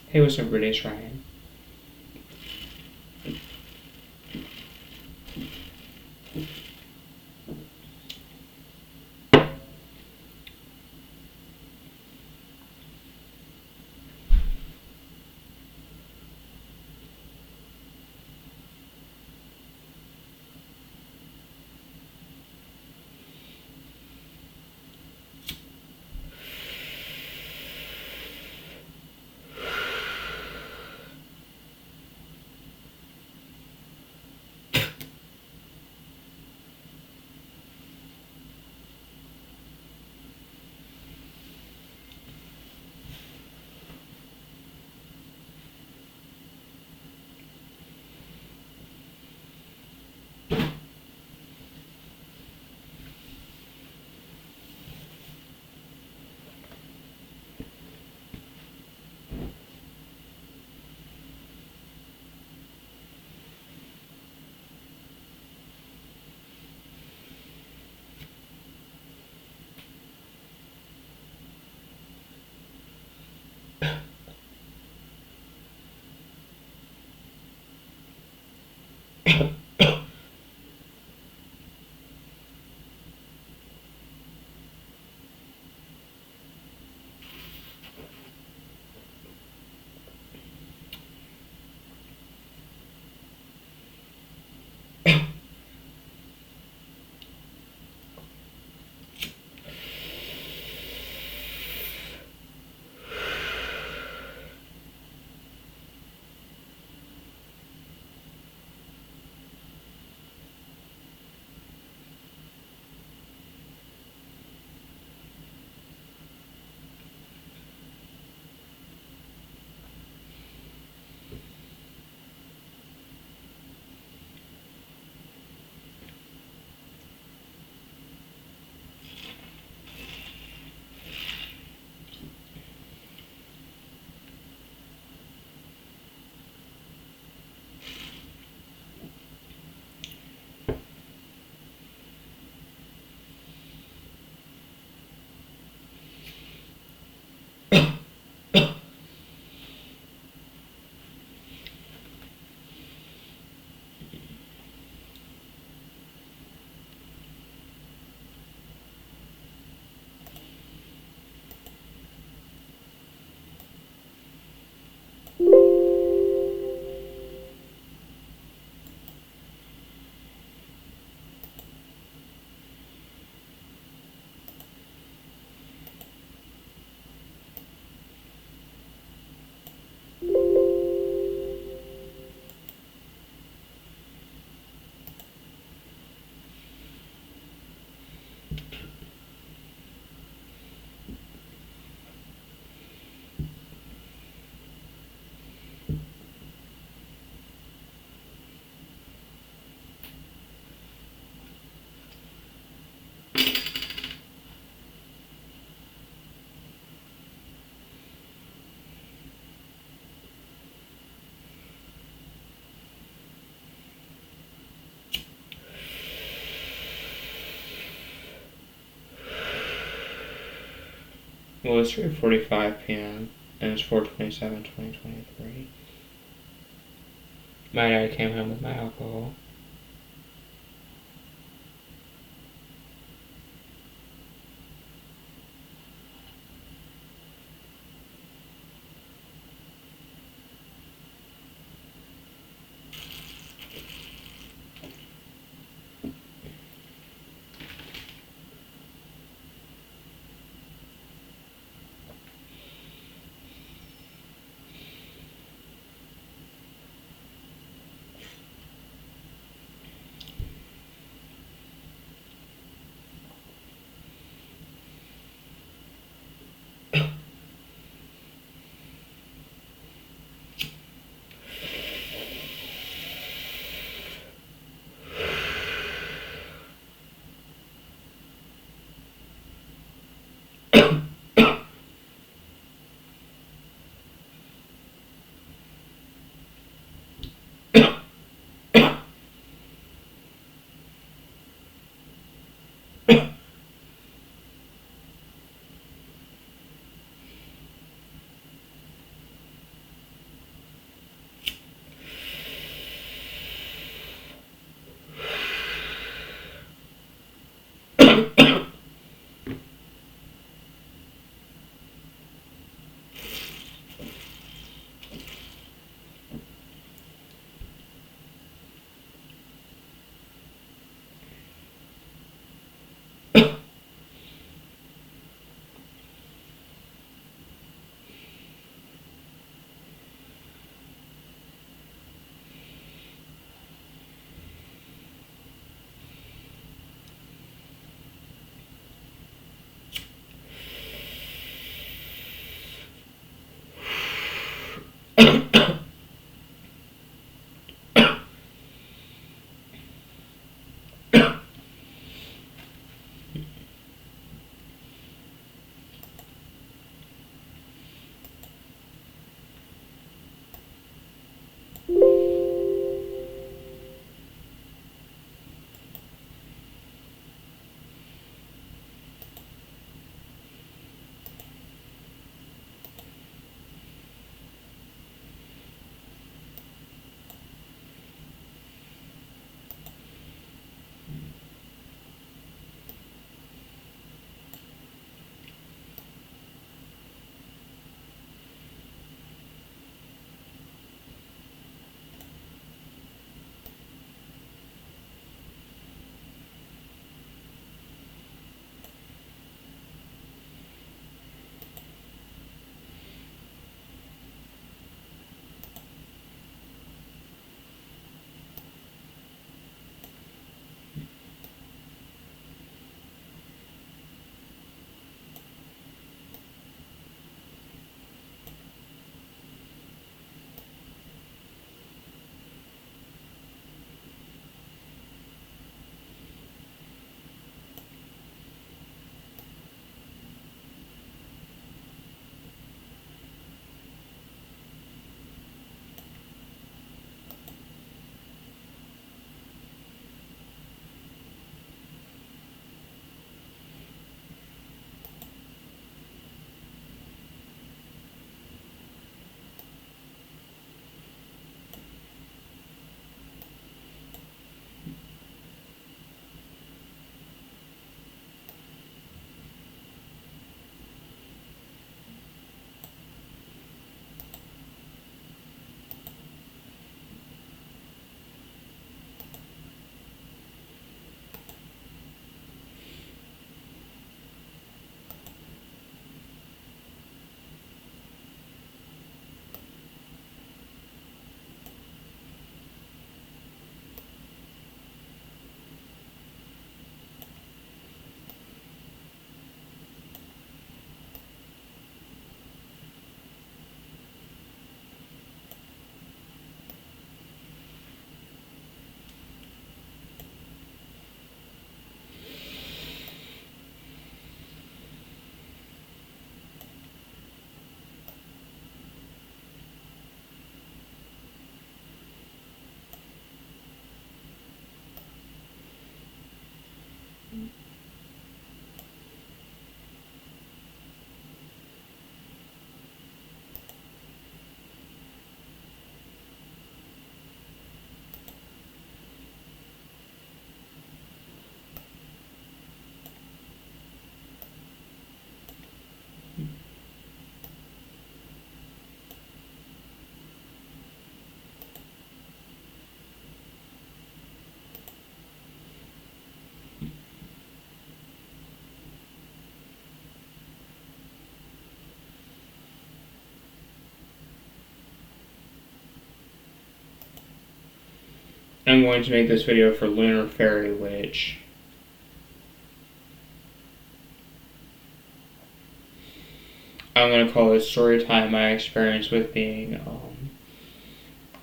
He wasn't really trying. Well, it's 3:45 p.m. and it's 4/27/2023. My dad came home with my alcohol. I'm going to make this video for Lunar Fairy Witch. I'm going to call it Story Time, my experience with being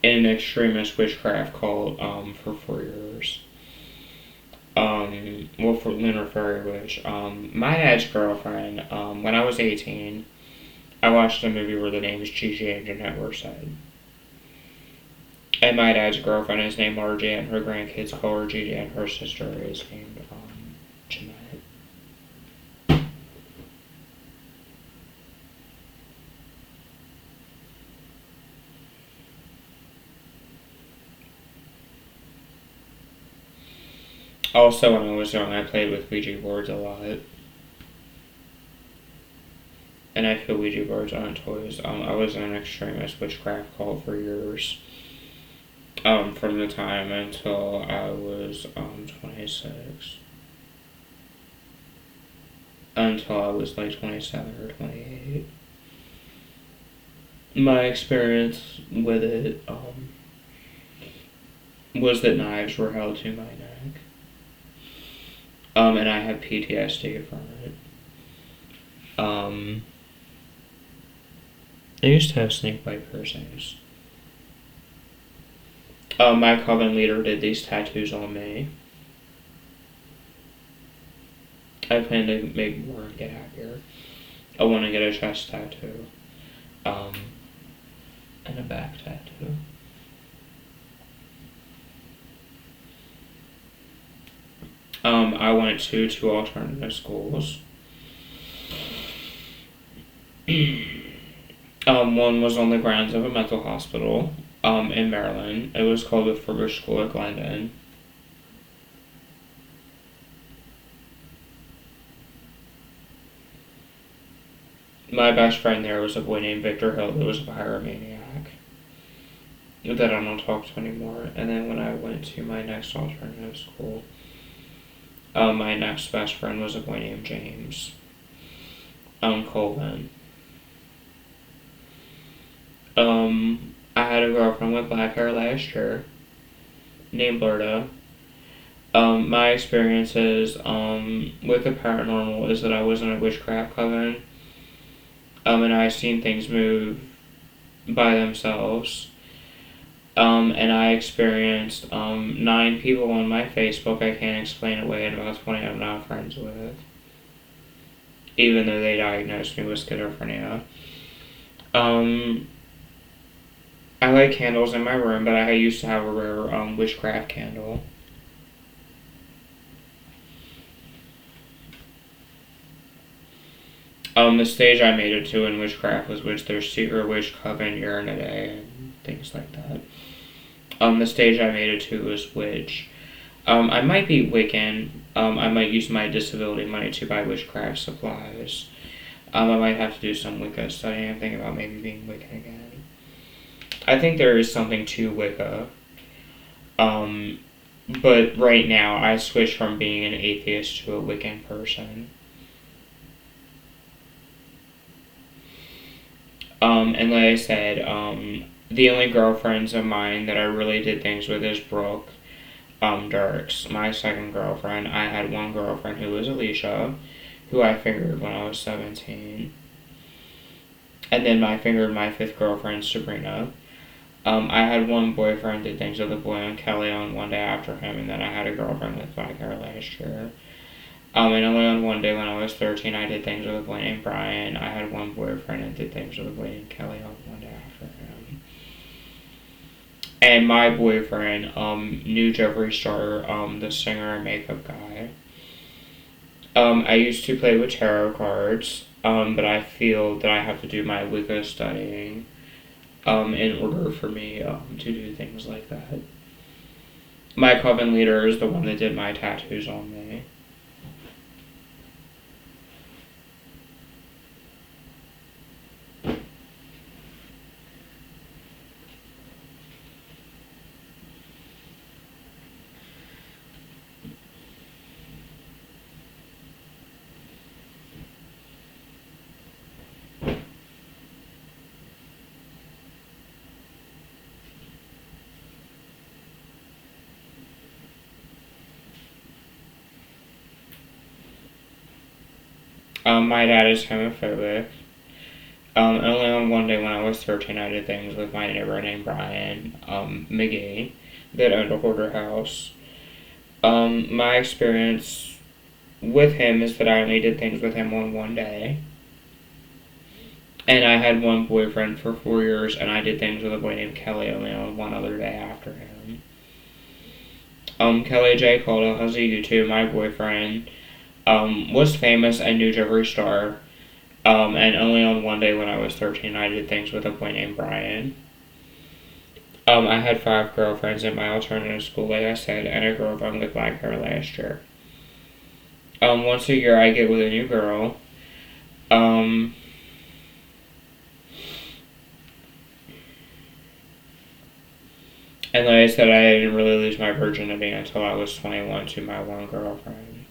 in an extremist witchcraft cult for 4 years. Well, for Lunar Fairy Witch. My dad's girlfriend, when I was 18, I watched a movie where the name is Gigi and Jeanette were said. And my dad's girlfriend is named Margie, and her grandkids call her Gigi, and her sister is named Jeanette. Also, when I was young, I played with Ouija boards a lot. And I feel Ouija boards aren't toys. I was in an extremist witchcraft cult for years. From the time until I was 26. Until I was like 27 or 28. My experience with it was that knives were held to my neck. And I had PTSD from it. I used to have snakebite piercings. My coven leader did these tattoos on me. I plan to make more and get happier. I want to get a chest tattoo. And a back tattoo. I went to 2 alternative schools. One was on the grounds of a mental hospital in Maryland. It was called the Furbish School at Glendon. My best friend there was a boy named Victor Hill who was a pyromaniac that I don't talk to anymore. And then when I went to my next alternative school, my next best friend was a boy named James Colvin. I had a girlfriend with black hair last year named Berta. My experiences with the paranormal is that I was in a witchcraft coven, and I seen things move by themselves. And I experienced 9 people on my Facebook I can't explain away, and about 20 I'm not friends with, even though they diagnosed me with schizophrenia. I like candles in my room, but I used to have a rare witchcraft candle. The stage I made it to in witchcraft was their secret witch coven urine a day and things like that. The stage I made it to was witch. I might be wiccan. I might use my disability money to buy witchcraft supplies. I might have to do some wicca studying. I'm thinking about maybe being wiccan again. I think there is something to wicca. But right now I switched from being an atheist to a wiccan person. And like I said, the only girlfriends of mine that I really did things with is Brooke Dirks, my second girlfriend. I had one girlfriend who was Alicia, who I fingered when I was 17. And then I fingered my 5th girlfriend, Sabrina. I had one boyfriend, did things with a boy on Kelly on one day after him, and then I had a girlfriend with black hair last year. And only on one day when I was 13, I did things with a boy named Brian. I had one boyfriend and did things with a boy named Kelly on one day after him. And my boyfriend knew Jeffree Star, the singer and makeup guy. I used to play with tarot cards, but I feel that I have to do my wicca studying in order for me to do things like that. My coven leader is the one that did my tattoos on me. My dad is homophobic. Only on one day when I was 13, I did things with my neighbor named Brian McGee that owned a hoarder house. My experience with him is that I only did things with him on one day. And I had one boyfriend for 4 years, and I did things with a boy named Kelly only on one other day after him. Kelly J. Caldwell has a YouTube. My boyfriend was famous and knew every star. And only on one day when I was 13, I did things with a boy named Brian. I had 5 girlfriends in my alternative school, like I said, and a girlfriend with black hair last year. Once a year, I get with a new girl. And like I said, I didn't really lose my virginity until I was 21 to my one girlfriend.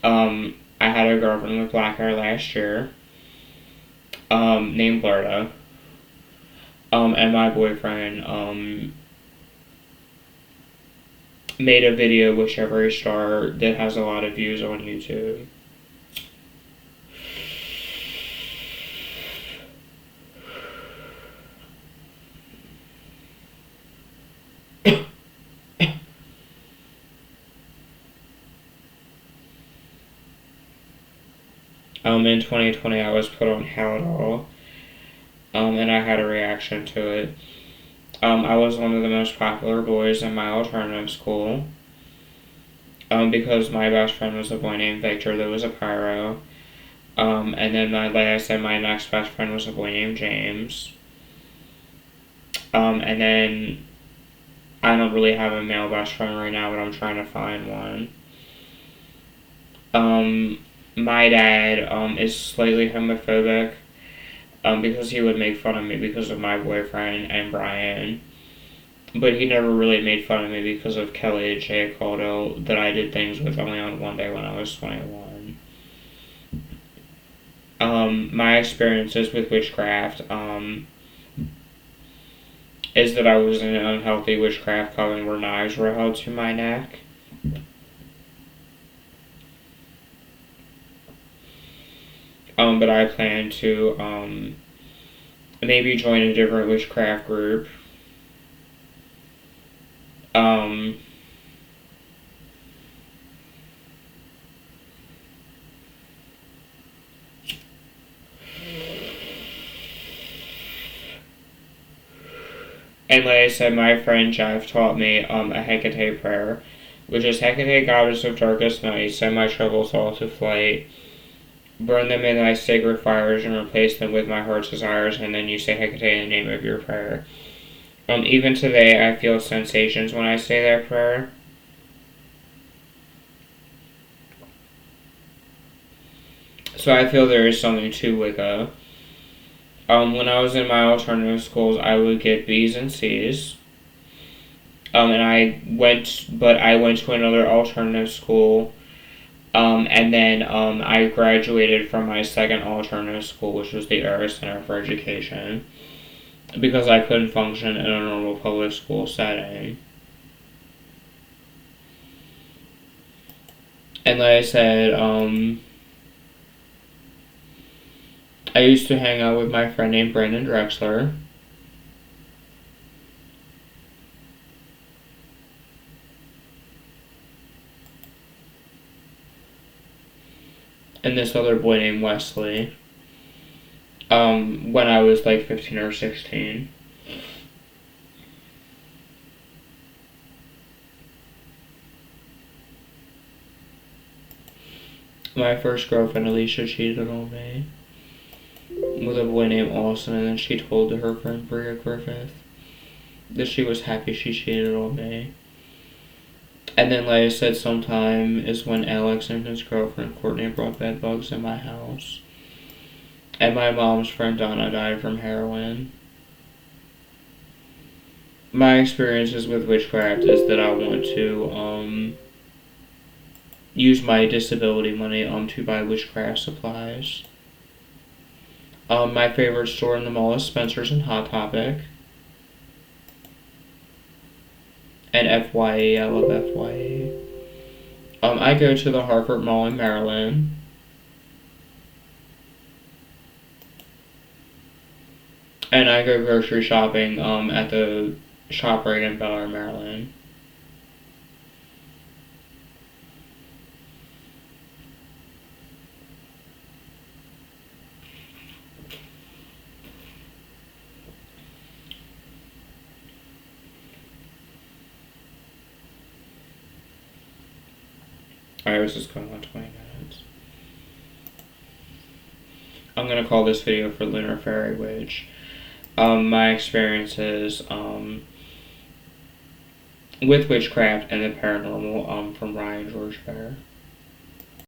I had a girlfriend with black hair last year, named Berta. And my boyfriend, made a video with every star that has a lot of views on YouTube. In 2020, I was put on Haldol, and I had a reaction to it. I was one of the most popular boys in my alternative school, because my best friend was a boy named Victor that was a pyro, and then like I said, my next best friend was a boy named James, and then I don't really have a male best friend right now, but I'm trying to find one. My dad is slightly homophobic, because he would make fun of me because of my boyfriend and Brian. But he never really made fun of me because of Kelly J. Caldwell that I did things with only on one day when I was 21. My experiences with witchcraft is that I was in an unhealthy witchcraft coven where knives were held to my neck. But I plan to maybe join a different witchcraft group. And like I said, my friend Jeff taught me a Hecate prayer, which is Hecate, goddess of darkest night, send my troubles all to flight. Burn them in thy sacred fires and replace them with my heart's desires, and then you say Hecate in the name of your prayer. Even today, I feel sensations when I say that prayer. So I feel there is something to Wicca. When I was in my alternative schools, I would get B's and C's. And I went to another alternative school. And then I graduated from my second alternative school, which was the Era Center for Education, because I couldn't function in a normal public school setting. And like I said, I used to hang out with my friend named Brandon Drexler. And this other boy named Wesley, when I was like 15 or 16. My first girlfriend, Alicia, cheated on me with a boy named Austin, and then she told her friend Bria Griffith that she was happy she cheated on me. And then, like I said, sometime is when Alex and his girlfriend Courtney brought bed bugs in my house. And my mom's friend Donna died from heroin. My experiences with witchcraft is that I want to use my disability money to buy witchcraft supplies. My favorite store in the mall is Spencer's and Hot Topic. And FYE, I love FYE. I go to the Harvard Mall in Maryland. And I go grocery shopping at the ShopRite in Bel Air, Maryland. I was just going on 20 minutes. I'm gonna call this video for Lunar Fairy Witch. My experiences with witchcraft and the paranormal from Ryan George Fair.